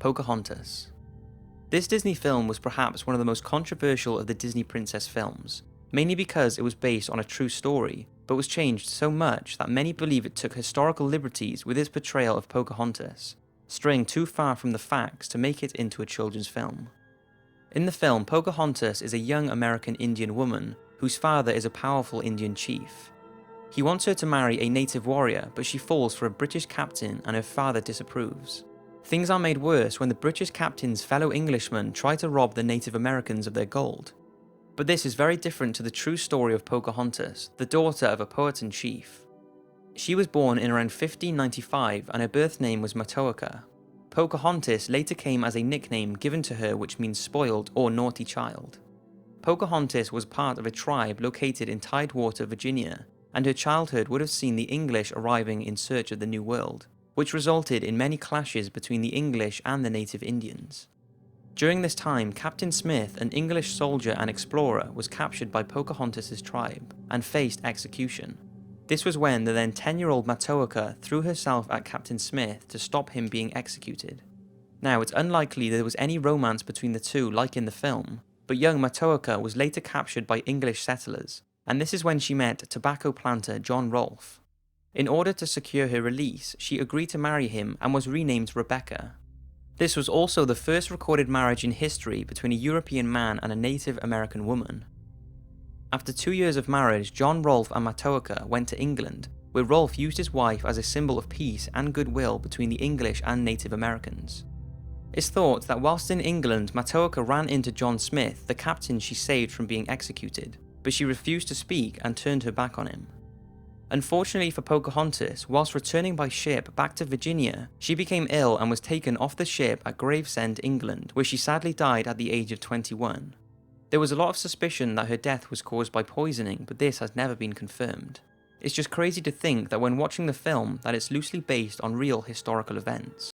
Pocahontas. This Disney film was perhaps one of the most controversial of the Disney princess films, mainly because it was based on a true story, but was changed so much that many believe it took historical liberties with its portrayal of Pocahontas, straying too far from the facts to make it into a children's film. In the film, Pocahontas is a young American Indian woman whose father is a powerful Indian chief. He wants her to marry a native warrior, but she falls for a British captain and her father disapproves. Things are made worse when the British captain's fellow Englishmen try to rob the Native Americans of their gold. But this is very different to the true story of Pocahontas, the daughter of a Powhatan chief. She was born in around 1595 and her birth name was Matoaka. Pocahontas later came as a nickname given to her which means spoiled or naughty child. Pocahontas was part of a tribe located in Tidewater, Virginia, and her childhood would have seen the English arriving in search of the New World, which resulted in many clashes between the English and the native Indians. During this time, Captain Smith, an English soldier and explorer, was captured by Pocahontas' tribe and faced execution. This was when the then 10-year-old Matoaka threw herself at Captain Smith to stop him being executed. Now, it's unlikely there was any romance between the two like in the film, but young Matoaka was later captured by English settlers, and this is when she met tobacco planter John Rolfe. In order to secure her release, she agreed to marry him and was renamed Rebecca. This was also the first recorded marriage in history between a European man and a Native American woman. After 2 years of marriage, John Rolfe and Matoaka went to England, where Rolfe used his wife as a symbol of peace and goodwill between the English and Native Americans. It's thought that whilst in England, Matoaka ran into John Smith, the captain she saved from being executed, but she refused to speak and turned her back on him. Unfortunately for Pocahontas, whilst returning by ship back to Virginia, she became ill and was taken off the ship at Gravesend, England, where she sadly died at the age of 21. There was a lot of suspicion that her death was caused by poisoning, but this has never been confirmed. It's just crazy to think that when watching the film that it's loosely based on real historical events.